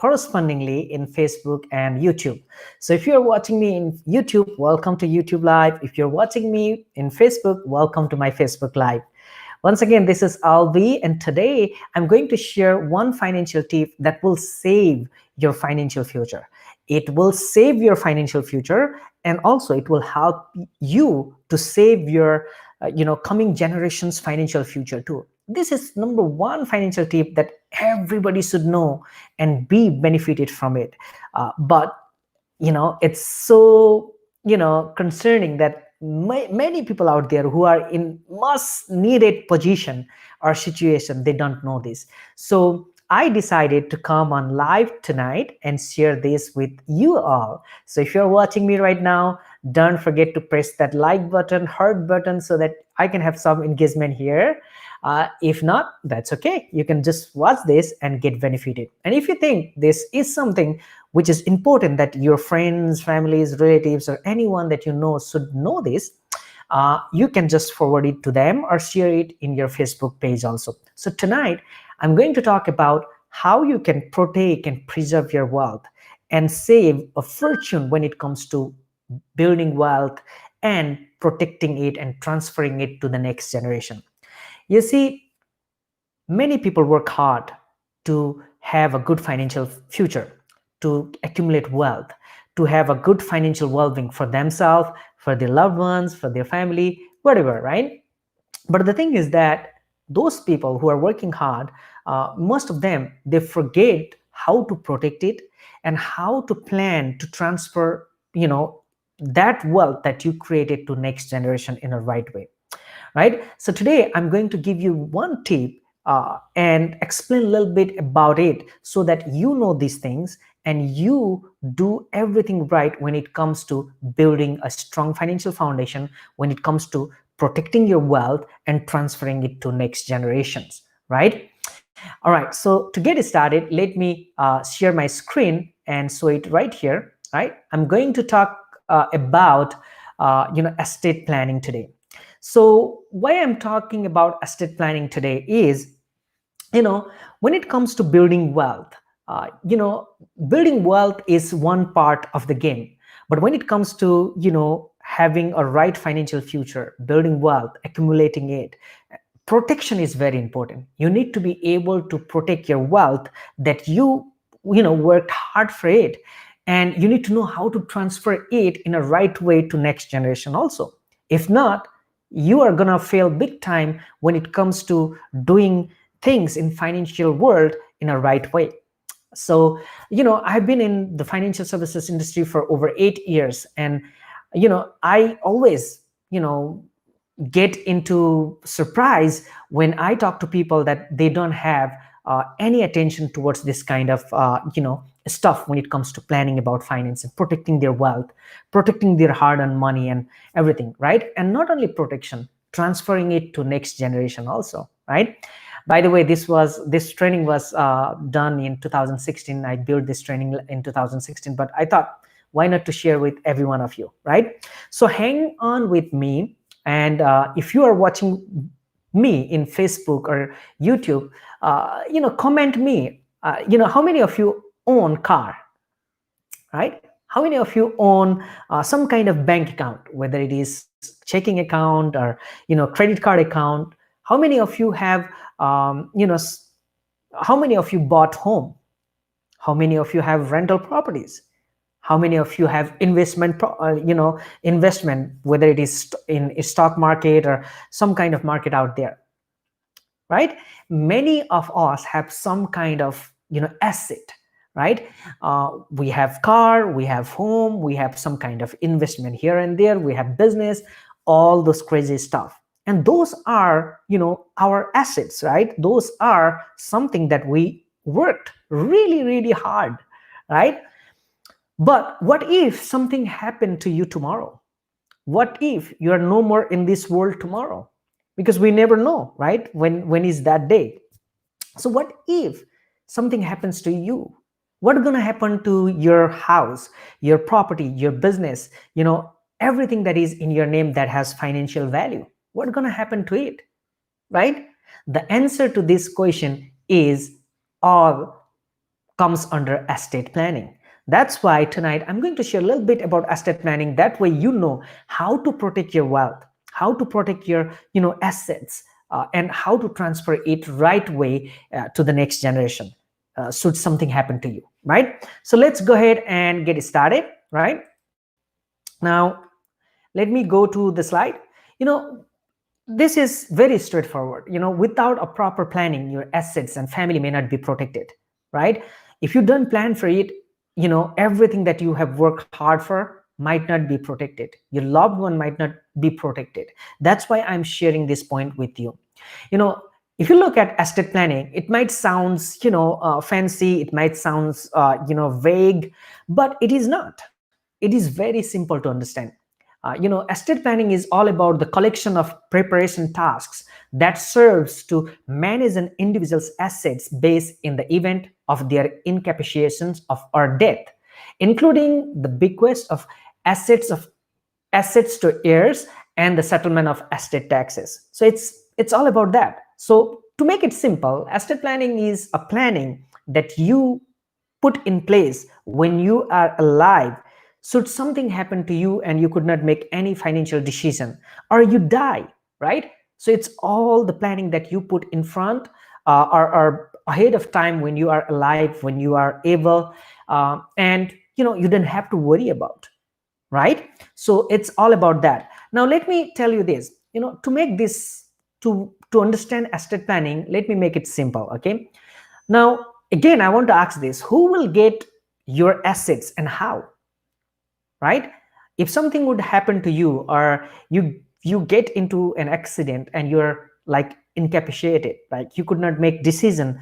correspondingly in Facebook and YouTube. So if you're watching me in YouTube, welcome to YouTube Live. If you're watching me in Facebook, welcome to my Facebook Live. Once again, this is Albi, and today I'm going to share one financial tip that will save your financial future. It will save your financial future, and also it will help you to save your coming generations financial future too. This is number one financial tip that everybody should know and be benefited from it. But it's so concerning that many people out there who are in must needed position or situation, they don't know this. So I decided to come on live tonight and share this with you all. So if you're watching me right now, don't forget to press that like button, heart button, so that I can have some engagement here. If not, that's okay. You can just watch this and get benefited. And if you think this is something which is important that your friends, families, relatives, or anyone that you know should know this, you can just forward it to them or share it in your Facebook page also. So tonight, I'm going to talk about how you can protect and preserve your wealth and save a fortune when it comes to building wealth and protecting it and transferring it to the next generation. You see, many people work hard to have a good financial future, to accumulate wealth, to have a good financial well-being for themselves, for their loved ones, for their family, whatever, right? But the thing is that those people who are working hard, most of them, they forget how to protect it and how to plan to transfer, that wealth that you created to next generation in a right way. Right? So today I'm going to give you one tip and explain a little bit about it so that you know these things and you do everything right when it comes to building a strong financial foundation, when it comes to protecting your wealth and transferring it to next generations, right? All right, so to get started, let me share my screen and show it right here, right? I'm going to talk about estate planning today. So why I'm talking about estate planning today is, when it comes to building wealth, building wealth is one part of the game. But when it comes to, having a right financial future, building wealth, accumulating it, protection is very important. You need to be able to protect your wealth that worked hard for it. And you need to know how to transfer it in a right way to next generation also. If not, you are gonna fail big time when it comes to doing things in financial world in a right way. So, I've been in the financial services industry for over 8 years, and I always, get into surprise when I talk to people that they don't have any attention towards this kind of stuff when it comes to planning about finance and protecting their wealth, protecting their hard-earned money and everything, right? And not only protection, transferring it to next generation also, right? By the way, this training was done in 2016. I built this training in 2016, but I thought, why not to share with every one of you, right? So hang on with me. And if you are watching me in Facebook or YouTube, comment me. How many of you own car, right? How many of you own some kind of bank account, whether it is checking account or credit card account? How many of you have how many of you bought home? How many of you have rental properties? How many of you have investment, investment, whether it is in a stock market or some kind of market out there, right? Many of us have some kind of, asset, right? We have car, we have home, we have some kind of investment here and there, we have business, all those crazy stuff. And those are, our assets, right? Those are something that we worked really, really hard, right? But what if something happened to you tomorrow? What if you are no more in this world tomorrow? Because we never know, right? When is that day? So what if something happens to you? What's going to happen to your house, your property, your business, everything that is in your name that has financial value? What's going to happen to it, right? The answer to this question is all comes under estate planning. That's why tonight I'm going to share a little bit about estate planning. That way you know how to protect your wealth, how to protect your assets, and how to transfer it right way to the next generation should something happen to you, right? So let's go ahead and get started, right? Now let me go to the slide. you know this is very straightforward. Without a proper planning, your assets and family may not be protected, right? If you don't plan for it, everything that you have worked hard for might not be protected. Your loved one might not be protected. That's why I'm sharing this point with you. you know if you look at estate planning, it might sounds fancy, it might sounds vague, but it is not. It is very simple to understand. Estate planning is all about the collection of preparation tasks that serves to manage an individual's assets based in the event of their incapacitations of or death, including the bequest of assets of assets to heirs and the settlement of estate taxes. So it's all about that. So to make it simple, estate planning is a planning that you put in place when you are alive should something happen to you and you could not make any financial decision, or you die, right? So it's all the planning that you put in front, or ahead of time when you are alive, when you are able, and you don't have to worry about, right? So it's all about that. Now let me tell you this. To make this, to understand estate planning, let me make it simple. Okay, now again I want to ask this: who will get your assets and how, right? If something would happen to you, or you get into an accident and you're like incapacitated, like you could not make decision,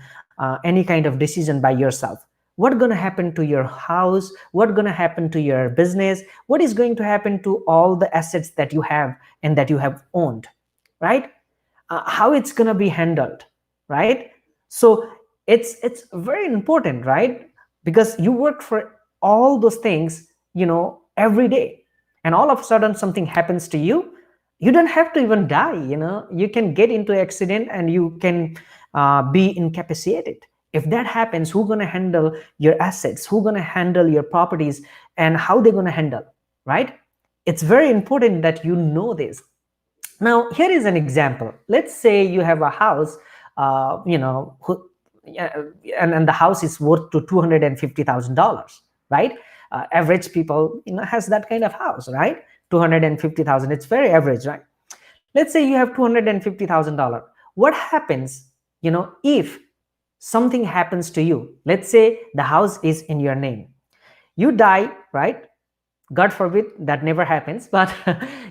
any kind of decision by yourself, what gonna happen to your house, what gonna happen to your business, what is going to happen to all the assets that you have and that you have owned, right? How it's gonna be handled, right? So it's very important, right? Because you work for all those things every day, and all of a sudden something happens to you, you don't have to even die. You can get into accident and you can be incapacitated. If that happens, who gonna handle your assets, who gonna handle your properties, and how they gonna handle, right? It's very important that you know this. Now here is an example. Let's say you have a house, yeah, and the house is worth to $250,000, right? Average people has that kind of house, right? 250,000, it's very average, right? Let's say you have $250,000. What happens if something happens to you? Let's say the house is in your name, you die, right? God forbid that never happens, but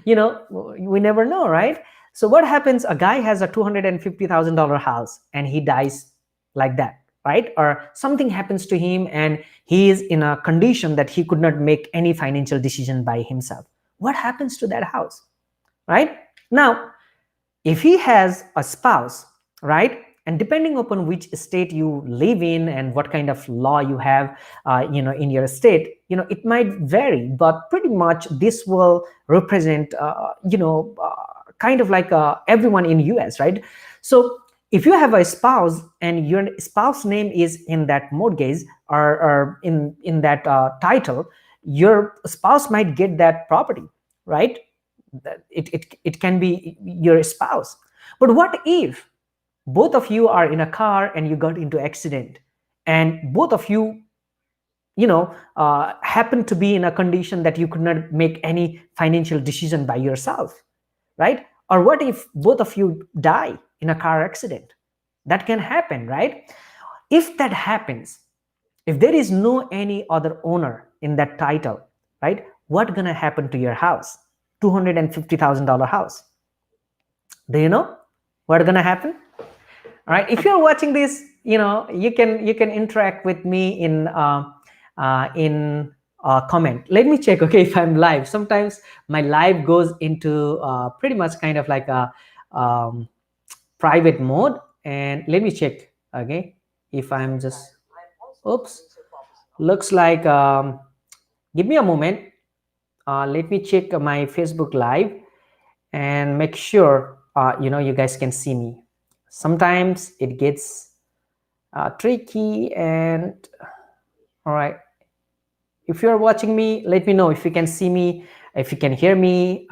we never know, right? So what happens? A guy has a $250,000 house and he dies like that, right? Or something happens to him and he is in a condition that he could not make any financial decision by himself. What happens to that house, right? Now if he has a spouse, right, and depending upon which state you live in and what kind of law you have in your state, it might vary, but pretty much this will represent kind of like everyone in US, right? So if you have a spouse and your spouse name is in that mortgage, or in that title, your spouse might get that property, right? It can be your spouse. But what if both of you are in a car and you got into accident, and both of you happen to be in a condition that you could not make any financial decision by yourself, right? Or what if both of you die in a car accident? That can happen, right? If that happens, if there is no any other owner in that title, right, what gonna happen to your house? $250,000 house. Do you know what gonna happen? All right, if you're watching this, you can interact with me in comment. Let me check, okay, if I'm live. Sometimes my live goes into pretty much kind of like a private mode, and let me check, okay, if I'm just, oops, looks like give me a moment. Let me check my Facebook live and make sure you guys can see me. Sometimes it gets tricky, and All right, if you're watching me, let me know. If you can see me, if you can hear me,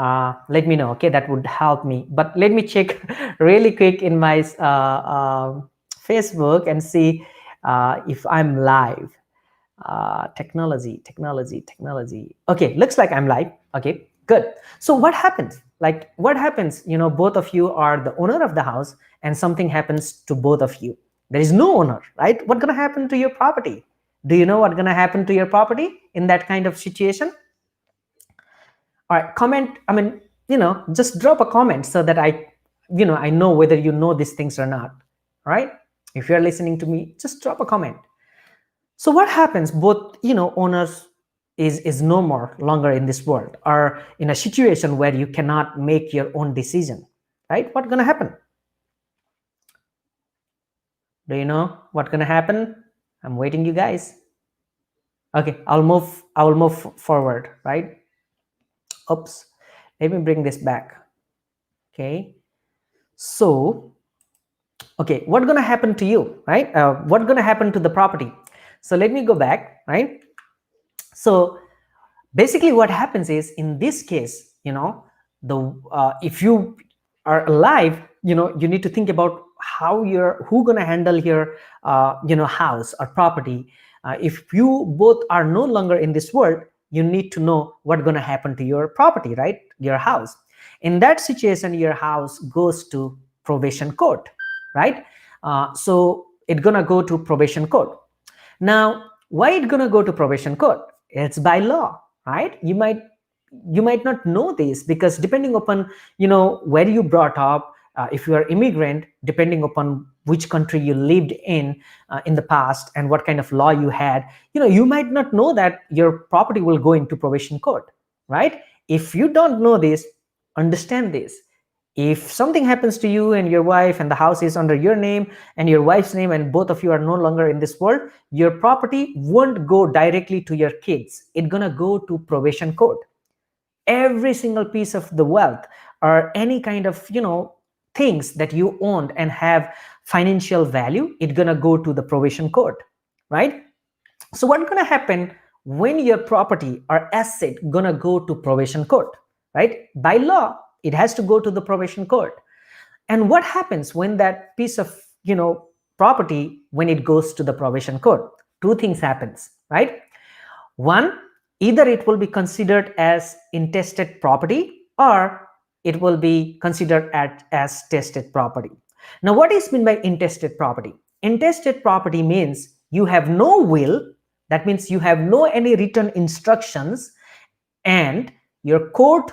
let me know. Okay, that would help me. But let me check really quick in my Facebook and see if I'm live. Technology. Okay, looks like I'm live. Okay, good. So what happens? Like, what happens? Both of you are the owner of the house, and something happens to both of you. There is no owner, right? What's gonna happen to your property? Do you know what's gonna happen to your property in that kind of situation? All right, comment. I mean, just drop a comment so that I know whether you know these things or not. All right. If you're listening to me, just drop a comment. So what happens? Both owners is no more longer in this world, or in a situation where you cannot make your own decision, right? What's gonna happen? Do you know what's gonna happen? I'm waiting, you guys. Okay, I will move forward, right? Oops, let me bring this back. Okay, so okay, what's gonna happen to you, right? What's gonna happen to the property? So let me go back, right? So basically what happens is, in this case, the if you are alive, you need to think about who gonna handle your house or property. If you both are no longer in this world, you need to know what's gonna happen to your property, right? Your house. In that situation, your house goes to probation court, right? So it's gonna go to probation court. Now, why it's gonna go to probation court? It's by law, right? You might not know this, because depending upon where you brought up, if you are immigrant, depending upon which country you lived in the past, and what kind of law you had, you might not know that your property will go into probation court, right? If you don't know this, understand this. If something happens to you and your wife, and the house is under your name and your wife's name, and both of you are no longer in this world, your property won't go directly to your kids. It's gonna go to probation court. Every single piece of the wealth, or any kind of things that you owned and have financial value, it's gonna go to the probation court, right? So what's gonna happen when your property or asset gonna go to probation court, right? By law, it has to go to the probation court. And what happens when that piece of property, when it goes to the probation court? Two things happens, right? One, either it will be considered as intestate property, or it will be considered as tested property. Now, what is meant by intestate property? Intestate property means you have no will. That means you have no any written instructions, and your court,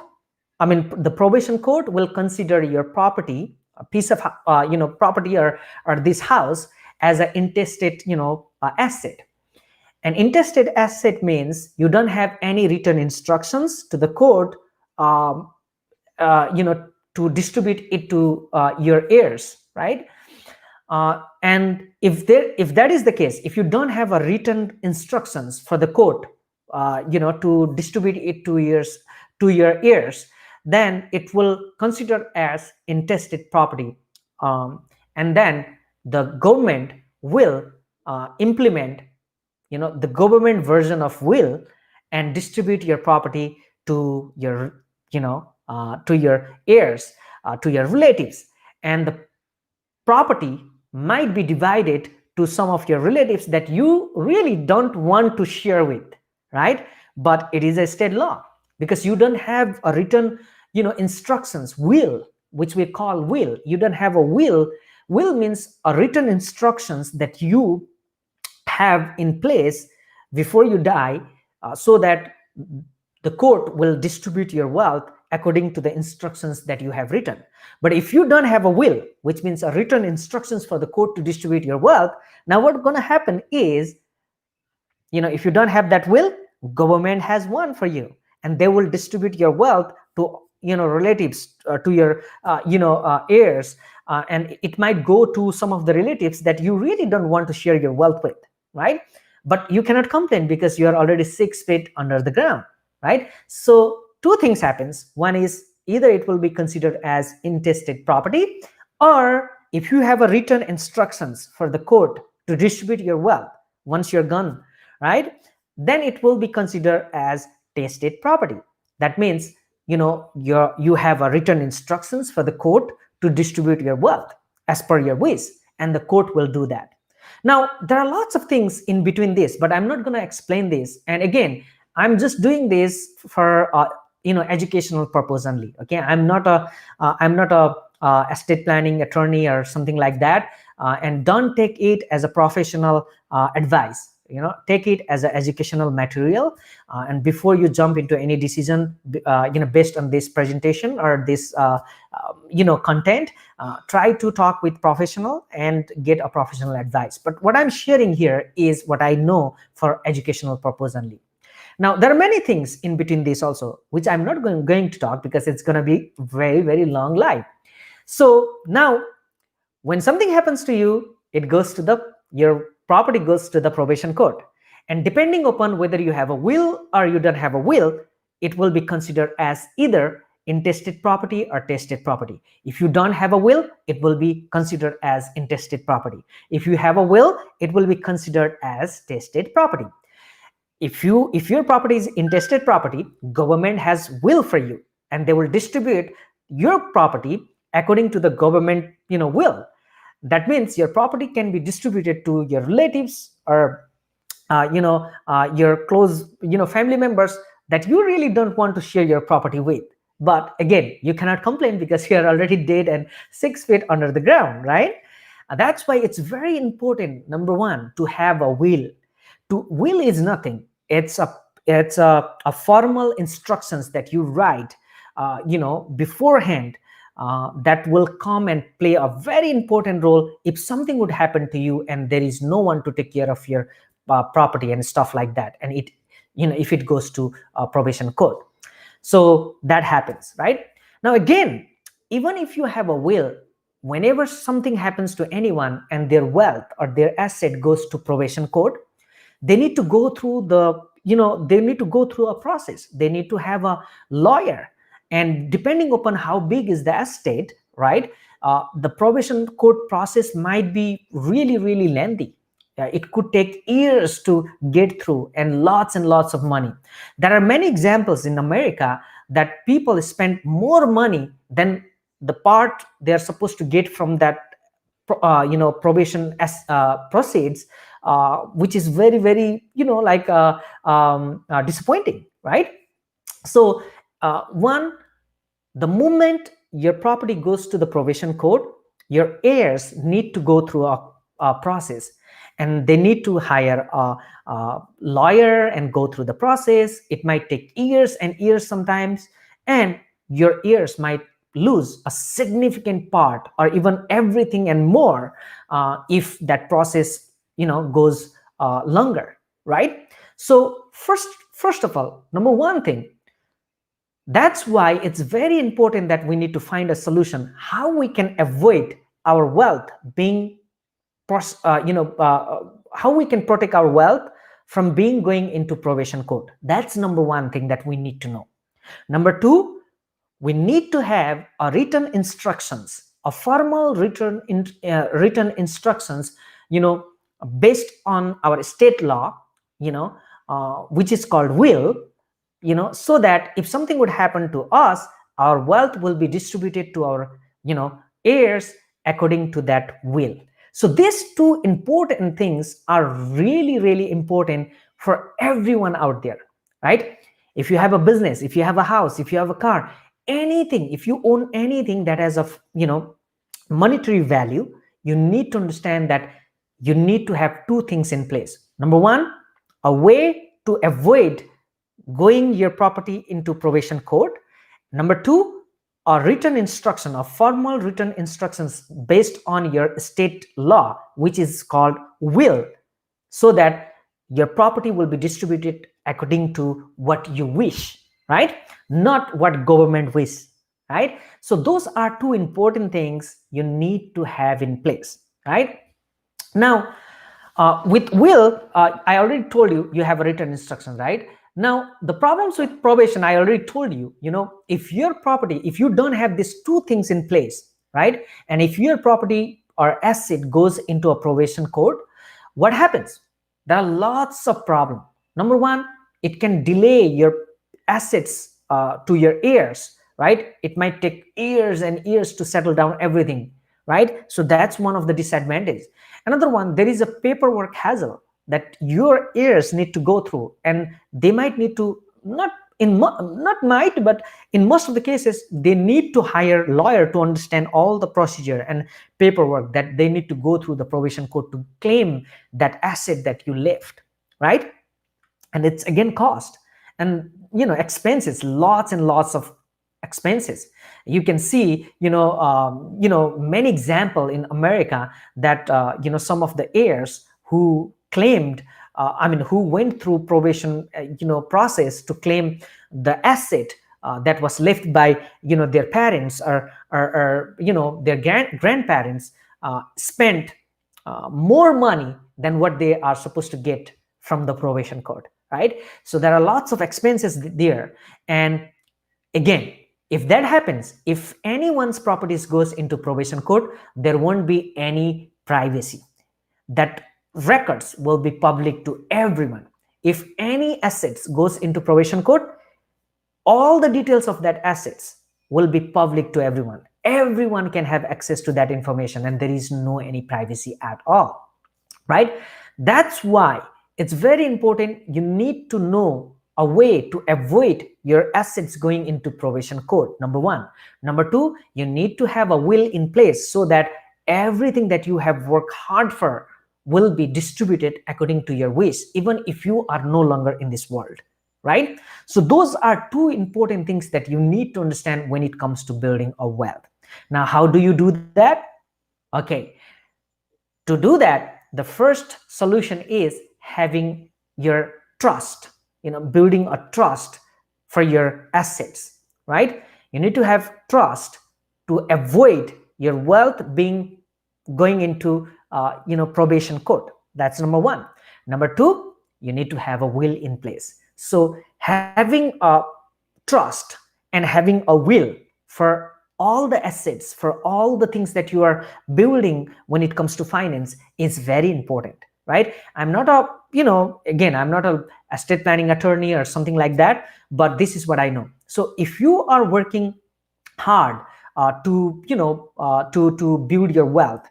the probation court will consider your property, a piece of property, or this house, as an intestate asset. An intestate asset means you don't have any written instructions to the court, to distribute it to your heirs, right? And if that is the case, if you don't have a written instructions for the court, to distribute it to your heirs, then it will consider as intestate property, and then the government will implement the government version of will, and distribute your property to your to your heirs, to your relatives. And the property might be divided to some of your relatives that you really don't want to share with, right? But it is a state law, because you don't have a written instructions, will, which we call will. You don't have a will. Will means a written instructions that you have in place before you die, so that the court will distribute your wealth according to the instructions that you have written. But if you don't have a will, which means a written instructions for the court to distribute your wealth, now what's going to happen is, if you don't have that will, government has one for you, and they will distribute your wealth to relatives, to your heirs, and it might go to some of the relatives that you really don't want to share your wealth with, right? But you cannot complain, because you are already 6 feet under the ground, right? So two things happens. One is, either it will be considered as intestate property, or if you have a written instructions for the court to distribute your wealth once you're gone, right, then it will be considered as tested property. That means, you have a written instructions for the court to distribute your wealth as per your wish, and the court will do that. Now there are lots of things in between this, but I'm not going to explain this. And again, I'm just doing this for educational purpose only. Okay, I'm not a estate planning attorney or something like that. And don't take it as a professional advice. Take it as an educational material. And before you jump into any decision, based on this presentation or this content, try to talk with professional and get a professional advice. But what I'm sharing here is what I know for educational purpose only. Now there are many things in between this also, which I'm not going to talk, because it's going to be very, very long live. So now when something happens to you, your property goes to the probation court, and depending upon whether you have a will or you don't have a will, it will be considered as either intestate property or tested property. If you don't have a will, it will be considered as intestate property. If you have a will, it will be considered as tested property. If your property is intestate property, government has will for you, and they will distribute your property according to the government will. That means your property can be distributed to your relatives or your close family members that you really don't want to share your property with. But again, you cannot complain because you are already dead and 6 feet under the ground, right? That's why it's very important, number one, to have a will. To will is nothing. It's a formal instructions that you write beforehand, that will come and play a very important role if something would happen to you and there is no one to take care of your property and stuff like that, and if it goes to probation court. So that happens, right? Now again, even if you have a will, whenever something happens to anyone and their wealth or their asset goes to probation court, they need to go through a process. They need to have a lawyer, and depending upon how big is the estate, right, the probation court process might be really, really lengthy. It could take years to get through, and lots of money. There are many examples in America that people spend more money than the part they are supposed to get from that probation proceeds, which is very, very disappointing, right? So the moment your property goes to the probation court, your heirs need to go through a process, and they need to hire a lawyer and go through the process. It might take years and years sometimes, and your heirs might lose a significant part or even everything and more if that process goes longer, right? So first of all, number one thing, that's why it's very important that we need to find a solution how we can avoid our wealth being how we can protect our wealth from going into probation court. That's number one thing that we need to know. Number two, we need to have a written instructions, a formal written instructions, based on our state law, which is called will, so that if something would happen to us, our wealth will be distributed to our, heirs according to that will. So these two important things are really, really important for everyone out there, right? If you have a business, if you have a house, if you have a car, anything, if you own anything that has a monetary value, you need to understand that you need to have two things in place. Number one, a way to avoid going your property into probation court. Number two, a written instruction, a formal written instructions based on your state law, which is called will, so that your property will be distributed according to what you wish, right? Not what government wish, right? So those are two important things you need to have in place, right? Now, with will, I already told you, you have a written instruction, right? Now, the problems with probation, I already told you, if your property, if you don't have these two things in place, right? And if your property or asset goes into a probation court, what happens? there are lots of problems. Number one, it can delay your assets to your heirs, right? It might take years and years to settle down everything, right? So that's one of the disadvantages. Another one, there is a paperwork hassle that your heirs need to go through, and they might need to, not might, but in most of the cases, they need to hire a lawyer to understand all the procedure and paperwork that they need to go through the probation court to claim that asset that you left, right? And it's again cost, and expenses, lots and lots of expenses. You can see, many example in America that some of the heirs who claimed, who went through probation process to claim the asset that was left by their parents, or their grandparents, spent more money than what they are supposed to get from the probation court, right? So there are lots of expenses there. And again, if that happens, if anyone's properties goes into probation court, there won't be any privacy. That records will be public to everyone. If any assets goes into probation court, all the details of that assets will be public to everyone. Everyone can have access to that information, and there is no any privacy at all, right? That's why it's very important. You need to know a way to avoid your assets going into probation court, number one. Number two, you need to have a will in place so that everything that you have worked hard for will be distributed according to your wish, even if you are no longer in this world, right? So those are two important things that you need to understand when it comes to building a wealth. Now, how do you do that? Okay, to do that, the first solution is having your trust, building a trust for your assets, right? You need to have trust to avoid your wealth being going into probation court. That's number one. Number two, you need to have a will in place. So having a trust and having a will for all the assets, for all the things that you are building when it comes to finance is very important, right? I'm not a, again, I'm not a estate planning attorney or something like that, but this is what I know. So if you are working hard to build your wealth,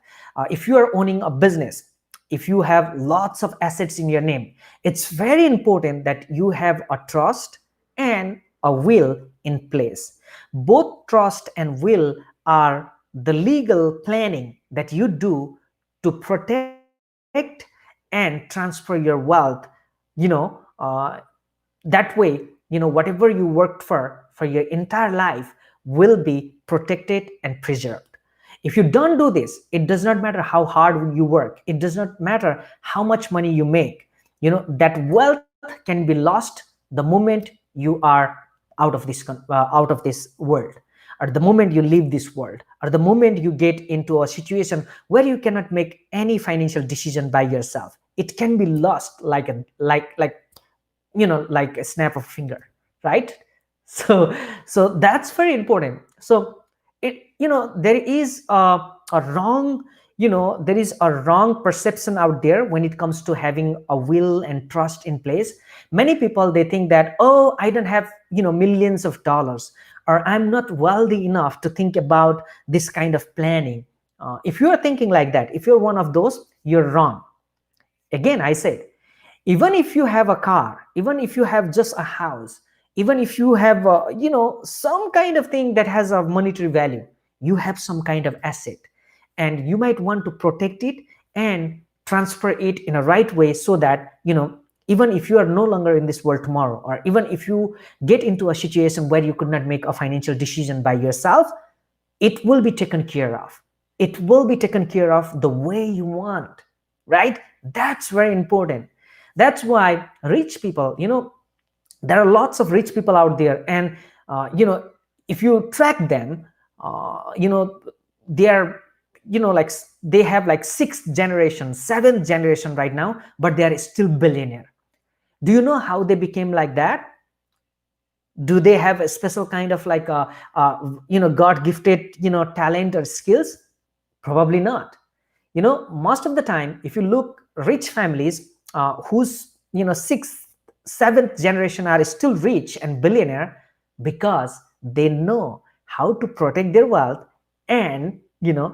if you are owning a business, if you have lots of assets in your name, it's very important that you have a trust and a will in place. Both trust and will are the legal planning that you do to protect and transfer your wealth, that way, whatever you worked for your entire life will be protected and preserved. If you don't do this, it does not matter how hard you work, it does not matter how much money you make, that wealth can be lost the moment you are out of this world, or the moment you leave this world, or the moment you get into a situation where you cannot make any financial decision by yourself. It can be lost like a like a snap of a finger, right? So that's very important. So there is a wrong, there is a wrong perception out there when it comes to having a will and trust in place. Many people, they think that, oh, I don't have millions of dollars, or I'm not wealthy enough to think about this kind of planning. If you are thinking like that, if you're one of those, you're wrong. Again, I said, even if you have a car, even if you have just a house, even if you have some kind of thing that has a monetary value, you have some kind of asset, and you might want to protect it and transfer it in a right way, so that even if you are no longer in this world tomorrow, or even if you get into a situation where you could not make a financial decision by yourself, it will be taken care of. It will be taken care of the way you want, right? That's very important. That's why rich people, there are lots of rich people out there, and if you track them, they are, like, they have like 6th generation, 7th generation right now, but they are still billionaire. Do you know how they became like that? Do they have a special kind of like god gifted talent or skills? Probably not. Most of the time, if you look rich families, whose sixth, seventh generation are still rich and billionaire because they know how to protect their wealth and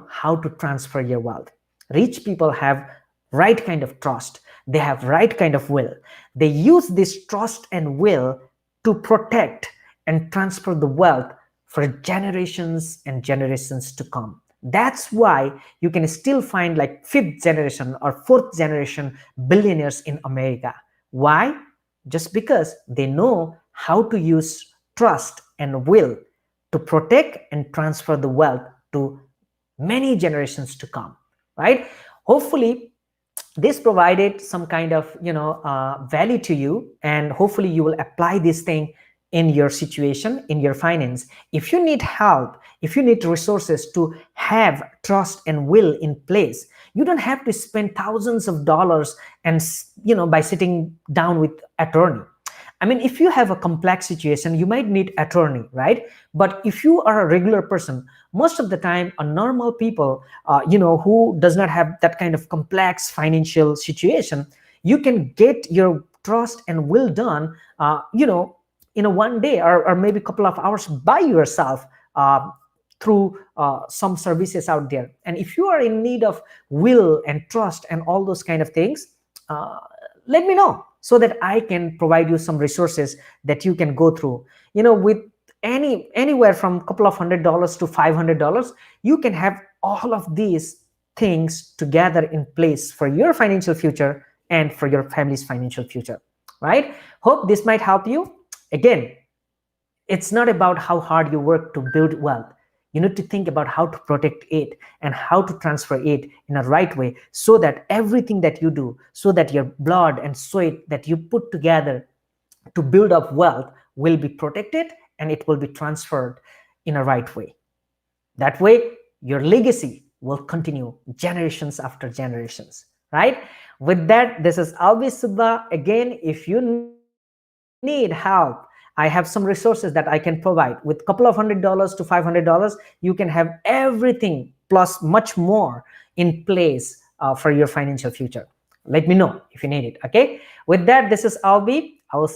how to transfer your wealth. Rich people have right kind of trust. They have right kind of will. They use this trust and will to protect and transfer the wealth for generations and generations to come. That's why you can still find like fifth generation or fourth generation billionaires in America. Why? Just because they know how to use trust and will to protect and transfer the wealth to many generations to come, right? Hopefully this provided some kind of value to you, and hopefully you will apply this thing in your situation, in your finance. If you need help, if you need resources to have trust and will in place, you don't have to spend thousands of dollars and by sitting down with attorney. I mean, if you have a complex situation, you might need attorney, right? But if you are a regular person, most of the time, a normal people, who does not have that kind of complex financial situation, you can get your trust and will done, in a one day or maybe a couple of hours by yourself. Through some services out there. And if you are in need of will and trust and all those kind of things, let me know so that I can provide you some resources that you can go through. With anywhere from a couple of $100 to $500, you can have all of these things together in place for your financial future and for your family's financial future, right? Hope this might help you. Again, it's not about how hard you work to build wealth. You need to think about how to protect it and how to transfer it in a right way, so that everything that you do, so that your blood and sweat that you put together to build up wealth will be protected and it will be transferred in a right way. That way, your legacy will continue generations after generations, right? With that, this is L.B.Subba. Again, if you need help, I have some resources that I can provide. With a couple of $100 to $500, you can have everything plus much more in place for your financial future. Let me know if you need it, okay? With that, this is Albi.